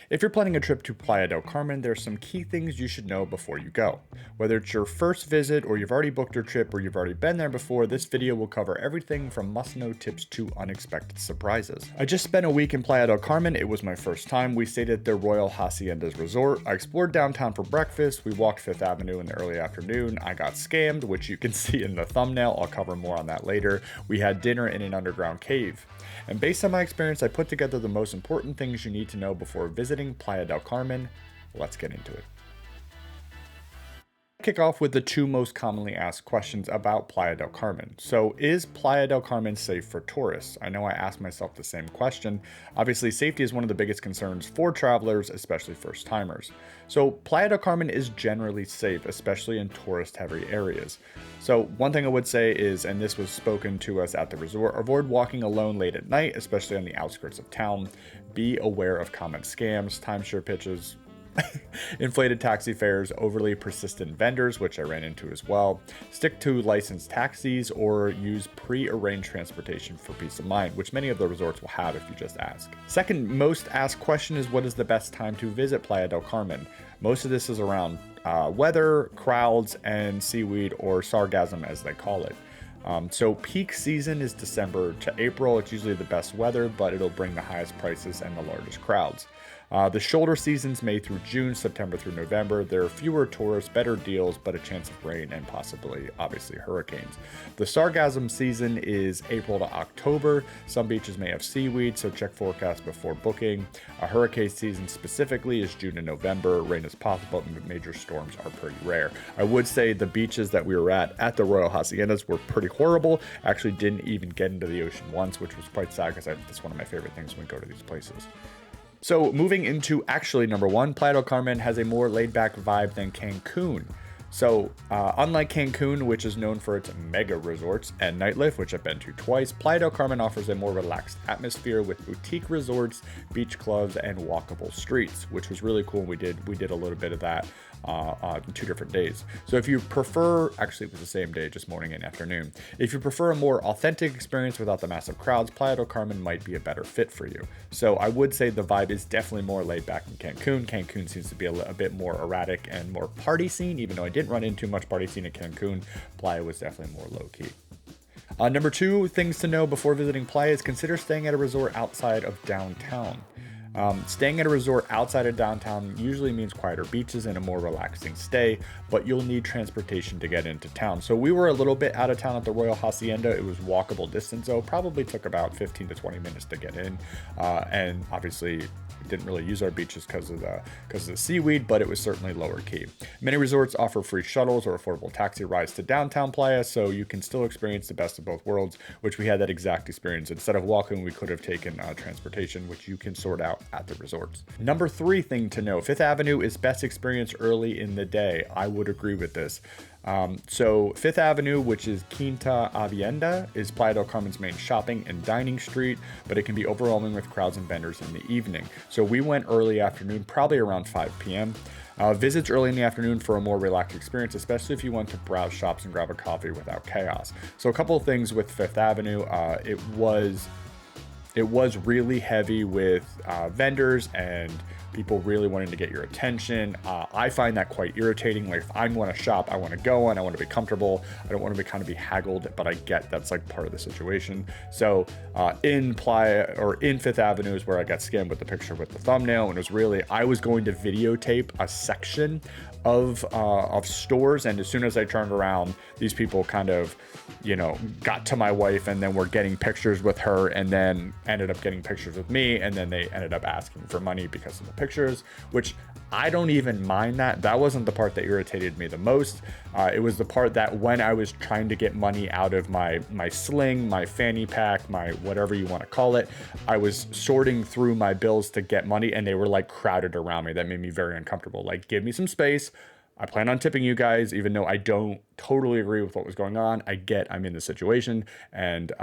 If you're planning a trip to Playa del Carmen, there's some key things you should know before you go. Whether it's your first visit or you've already booked your trip or you've already been there before, this video will cover everything from must-know tips to unexpected surprises. I just spent a week in Playa del Carmen. It was my first time. We stayed at the Royal Haciendas Resort. I explored downtown for breakfast. We walked Fifth Avenue in the early afternoon. I got scammed, which you can see in the thumbnail. I'll cover more on that later. We had dinner in an underground cave. And based on my experience, I put together the most important things you need to know before visiting Playa del Carmen. Let's get into it. Kick off with the two most commonly asked questions about Playa del Carmen. So, is Playa del Carmen safe for tourists? I know I asked myself the same question. Obviously, safety is one of the biggest concerns for travelers, especially first timers. So, Playa del Carmen is generally safe, especially in tourist heavy areas. So, one thing I would say is, and this was spoken to us at the resort, avoid walking alone late at night, especially on the outskirts of town. Be aware of common scams, timeshare pitches, inflated taxi fares, overly persistent vendors, which I ran into as well. Stick to licensed taxis or use pre-arranged transportation for peace of mind, which many of the resorts will have if you just ask. Second most asked question is, what is the best time to visit Playa del Carmen? Most of this is around weather, crowds, and seaweed, or sargassum as they call it. So peak season is December to April. It's usually the best weather, but it'll bring the highest prices and the largest crowds. The shoulder seasons, May through June, September through November. There are fewer tourists, better deals, but a chance of rain and possibly, obviously, hurricanes. The sargassum season is April to October. Some beaches may have seaweed, so check forecasts before booking. A hurricane season specifically is June to November. Rain is possible, but major storms are pretty rare. I would say the beaches that we were at the Royal Haciendas were pretty horrible. Actually didn't even get into the ocean once, which was quite sad because that's one of my favorite things when we go to these places. So moving into actually number one, Playa del Carmen has a more laid-back vibe than Cancun. So unlike Cancun, which is known for its mega resorts and nightlife, which I've been to twice, Playa del Carmen offers a more relaxed atmosphere with boutique resorts, beach clubs, and walkable streets, which was really cool. We did a little bit of that on 2 different days. So if you prefer, actually it was the same day, just morning and afternoon. If you prefer a more authentic experience without the massive crowds, Playa del Carmen might be a better fit for you. So I would say the vibe is definitely more laid back than Cancun. Cancun seems to be a bit more erratic and more party scene, even though I didn't run into much party scene at Cancun. Playa was definitely more low key. Number two things to know before visiting Playa is consider staying at a resort outside of downtown. Staying at a resort outside of downtown usually means quieter beaches and a more relaxing stay, but you'll need transportation to get into town. So we were a little bit out of town at the Royal Hacienda. It was walkable distance, though. Probably took about 15 to 20 minutes to get in. And obviously didn't really use our beaches because of the seaweed, but it was certainly lower key. Many resorts offer free shuttles or affordable taxi rides to downtown Playa, so you can still experience the best of both worlds, which we had that exact experience. Instead of walking, we could have taken transportation, which you can sort out at the resorts. Number three thing to know, Fifth Avenue is best experienced early in the day. I would agree with this. So Fifth Avenue, which is Quinta Avienda, is Playa del Carmen's main shopping and dining street, but it can be overwhelming with crowds and vendors in the evening. So we went early afternoon, probably around 5 p.m. Visits early in the afternoon for a more relaxed experience, especially if you want to browse shops and grab a coffee without chaos. So a couple of things with Fifth Avenue, it was really heavy with vendors and people really wanting to get your attention. I find that quite irritating. Like if I want to shop, I want to go and I want to be comfortable. I don't want to be haggled, but I get that's like part of the situation. So in Playa or in Fifth Avenue is where I got scammed with the picture with the thumbnail, and it was really, I was going to videotape a section of stores, and as soon as I turned around, these people kind of, got to my wife and then were getting pictures with her, and then ended up getting pictures with me, and then they ended up asking for money because of the pictures, which I don't even mind that. That wasn't the part that irritated me the most. It was the part that when I was trying to get money out of my sling, my fanny pack, my whatever you want to call it, I was sorting through my bills to get money, and they were like crowded around me. That made me very uncomfortable. Like, give me some space. I plan on tipping you guys, even though I don't totally agree with what was going on. I'm in the situation. And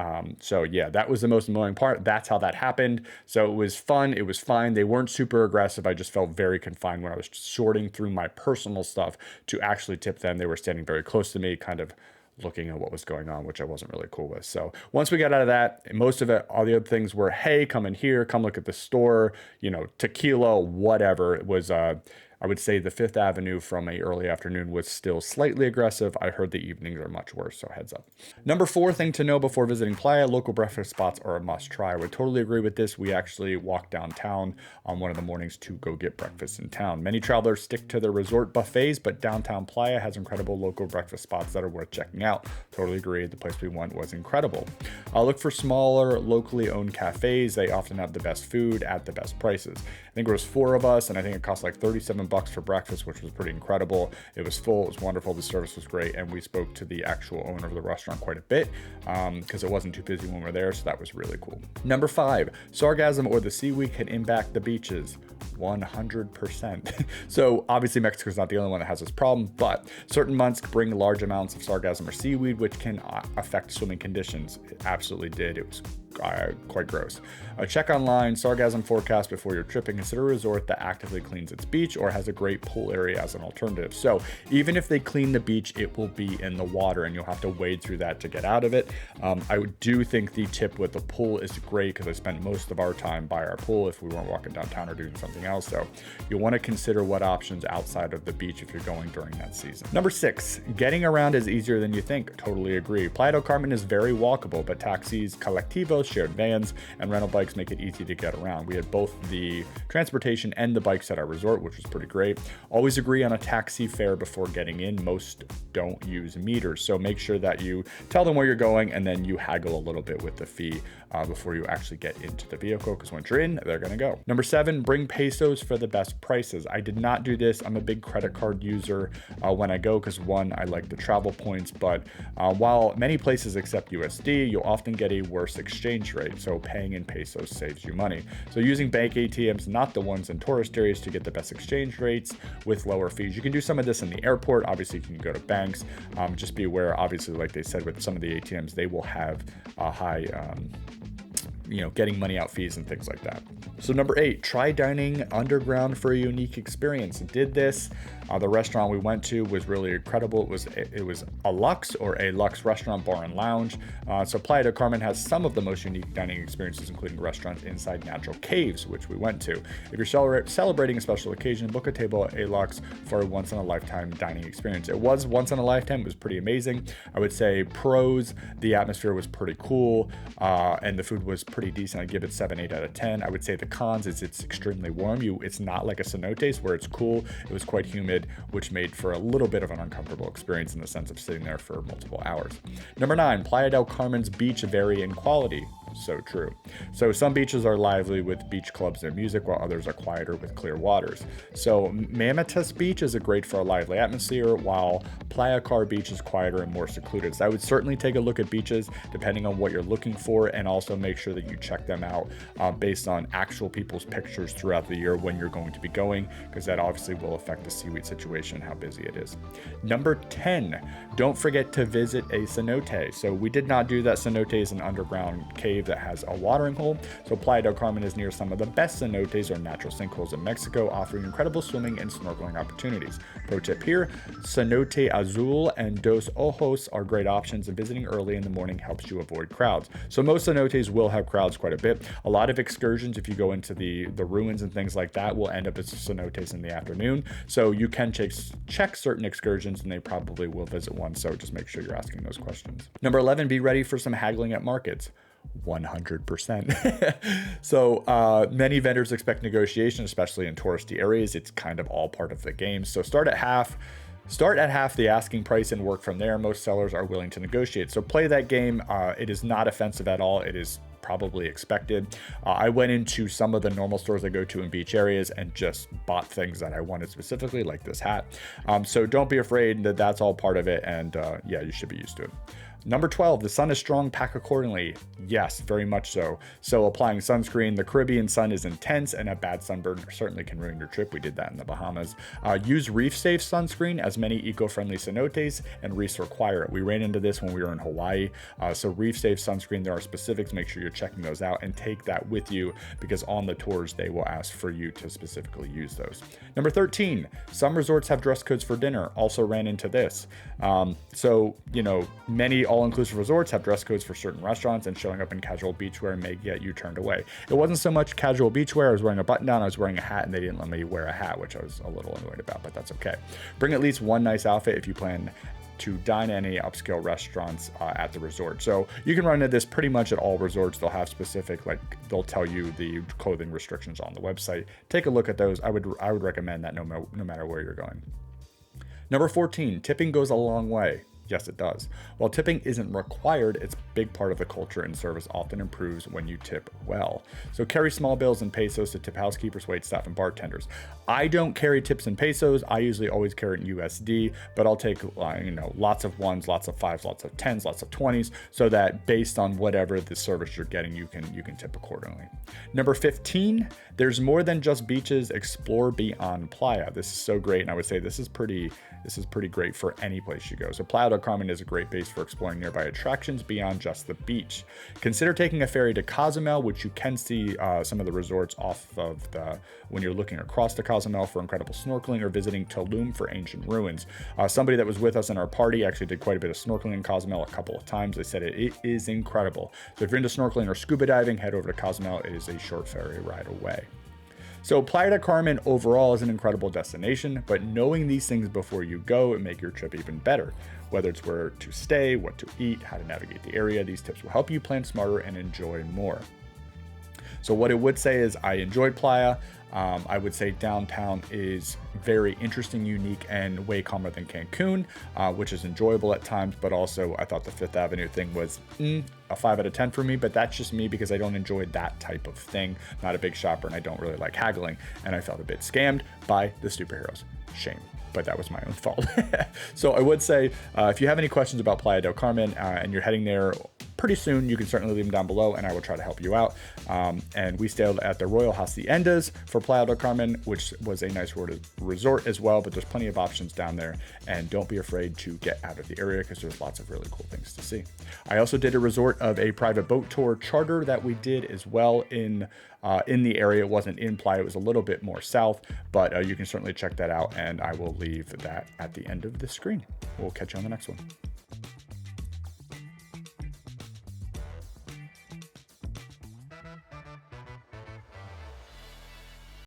so, yeah, that was the most annoying part. That's how that happened. So it was fun. It was fine. They weren't super aggressive. I just felt very confined when I was sorting through my personal stuff to actually tip them. They were standing very close to me, kind of looking at what was going on, which I wasn't really cool with. So once we got out of that, most of it, all the other things were, hey, come in here, come look at the store, tequila, whatever. It was, I would say the Fifth Avenue from a early afternoon was still slightly aggressive. I heard the evenings are much worse, so heads up. Number 4 thing to know before visiting Playa, local breakfast spots are a must try. I would totally agree with this. We actually walked downtown on one of the mornings to go get breakfast in town. Many travelers stick to their resort buffets, but downtown Playa has incredible local breakfast spots that are worth checking out. Totally agree. The place we went was incredible. Look for smaller, locally owned cafes. They often have the best food at the best prices. I think it was 4 of us, and I think it cost like $37 for breakfast, which was pretty incredible. It was full, it was wonderful, the service was great, and we spoke to the actual owner of the restaurant quite a bit because it wasn't too busy when we were there, so that was really cool. Number 5, sargassum or the seaweed can impact the beaches. 100%. So obviously Mexico's not the only one that has this problem, but certain months bring large amounts of sargassum or seaweed, which can affect swimming conditions. It absolutely did. It was quite gross. Check online sargassum forecast before your trip and consider a resort that actively cleans its beach or has a great pool area as an alternative. So even if they clean the beach, it will be in the water and you'll have to wade through that to get out of it. I do think the tip with the pool is great because I spent most of our time by our pool if we weren't walking downtown or doing something else. So you'll want to consider what options outside of the beach if you're going during that season. Number 6, getting around is easier than you think. Totally agree. Playa del Carmen is very walkable, but taxis, colectivos, shared vans, and rental bikes make it easy to get around. We had both the transportation and the bikes at our resort, which was pretty great. Always agree on a taxi fare before getting in. Most don't use meters, so make sure that you tell them where you're going and then you haggle a little bit with the fee before you actually get into the vehicle, because once you're in, they're gonna go. Number 7, bring pesos for the best prices. I did not do this. I'm a big credit card user when I go because, one, I like the travel points, but while many places accept USD, you'll often get a worse exchange rate, so paying in pesos saves you money. So using bank ATMs, not the ones in tourist areas, to get the best exchange rates with lower fees. You can do some of this in the airport. Obviously, you can go to banks. Just be aware, obviously, like they said, with some of the ATMs, they will have a high getting money out fees and things like that. So number 8, try dining underground for a unique experience. Did this. The restaurant we went to was really incredible. It was a Lux restaurant, bar, and lounge. So Playa del Carmen has some of the most unique dining experiences, including restaurants inside natural caves, which we went to. If you're celebrating a special occasion, book a table at a Lux for a once-in-a-lifetime dining experience. It was once in a lifetime. It was pretty amazing. I would say pros, the atmosphere was pretty cool, and the food was pretty decent. I'd give it 7, 8 out of 10. I would say the cons is it's extremely warm. It's not like a Cenote where it's cool. It was quite humid, which made for a little bit of an uncomfortable experience in the sense of sitting there for multiple hours. Number 9, Playa del Carmen's beach vary in quality. So true. So some beaches are lively with beach clubs and music, while others are quieter with clear waters. So Mamitas Beach is great for a lively atmosphere, while Playa Car Beach is quieter and more secluded. So I would certainly take a look at beaches depending on what you're looking for, and also make sure that you check them out based on actual people's pictures throughout the year when you're going to be going, because that obviously will affect the Seaweed situation, how busy it is. Number 10, don't forget to visit a cenote. So we did not do that. Cenote is an underground cave that has a watering hole. So Playa del Carmen is near some of the best cenotes, or natural sinkholes, in Mexico, offering incredible swimming and snorkeling opportunities. Pro tip here, Cenote Azul and Dos Ojos are great options, and visiting early in the morning helps you avoid crowds. So most cenotes will have crowds quite a bit. A lot of excursions, if you go into the ruins and things like that, will end up as cenotes in the afternoon. So you can check certain excursions, and they probably will visit one. So just make sure you're asking those questions. Number 11, be ready for some haggling at markets. 100%. So many vendors expect negotiation, especially in touristy areas. It's kind of all part of the game. So start at half the asking price and work from there. Most sellers are willing to negotiate. So play that game. It is not offensive at all. It is probably expected. I went into some of the normal stores I go to in beach areas and just bought things that I wanted specifically, like this hat. So don't be afraid. That's all part of it. And yeah, you should be used to it. Number 12, the sun is strong, pack accordingly. Yes, very much so. So applying sunscreen, the Caribbean sun is intense and a bad sunburn certainly can ruin your trip. We did that in the Bahamas. Use reef safe sunscreen, as many eco-friendly cenotes and reefs require it. We ran into this when we were in Hawaii. So reef safe sunscreen, there are specifics, make sure you're checking those out and take that with you because on the tours, they will ask for you to specifically use those. Number 13, some resorts have dress codes for dinner. Also ran into this. So, you know, many all-inclusive resorts have dress codes for certain restaurants, and showing up in casual beachwear may get you turned away. It wasn't so much casual beachwear. I was wearing a button down, I was wearing a hat, and they didn't let me wear a hat, which I was a little annoyed about, but that's okay. Bring at least one nice outfit if you plan to dine at any upscale restaurants at the resort. So you can run into this pretty much at all resorts. They'll have specific, like they'll tell you the clothing restrictions on the website. Take a look at those. I would recommend that no matter where you're going. Number 14, tipping goes a long way. Yes, it does. While tipping isn't required, it's a big part of the culture, and service often improves when you tip well. So carry small bills in pesos to tip housekeepers, waitstaff, and bartenders. I don't carry tips in pesos. I usually always carry it in USD, but I'll take lots of ones, lots of fives, lots of tens, lots of 20s, so that based on whatever the service you're getting, you can tip accordingly. Number 15, there's more than just beaches. Explore beyond Playa. This is so great, and I would say this is pretty great for any place you go. So Playa Del Carmen is a great base for exploring nearby attractions beyond just the beach. Consider taking a ferry to Cozumel, which you can see some of the resorts off of when you're looking across to Cozumel for incredible snorkeling, or visiting Tulum for ancient ruins. Somebody that was with us in our party actually did quite a bit of snorkeling in Cozumel a couple of times. They said it is incredible. So if you're into snorkeling or scuba diving, head over to Cozumel. It is a short ferry ride away. So Playa del Carmen overall is an incredible destination, but knowing these things before you go and make your trip even better. Whether it's where to stay, what to eat, how to navigate the area, these tips will help you plan smarter and enjoy more. So what it would say is I enjoyed Playa. I would say downtown is very interesting, unique, and way calmer than Cancun, which is enjoyable at times, but also I thought the Fifth Avenue thing was a 5 out of 10 for me, but that's just me because I don't enjoy that type of thing. Not a big shopper, and I don't really like haggling, and I felt a bit scammed by the superheroes. Shame. But that was my own fault. So I would say if you have any questions about Playa del Carmen and you're heading there pretty soon, you can certainly leave them down below and I will try to help you out. And we stayed at the Royal Haciendas for Playa del Carmen, which was a nice resort as well, but there's plenty of options down there, and don't be afraid to get out of the area because there's lots of really cool things to see. I also did a resort of a private boat tour charter that we did as well in the area. It wasn't in Playa, it was a little bit more south, but you can certainly check that out, and I will leave that at the end of the screen. We'll catch you on the next one.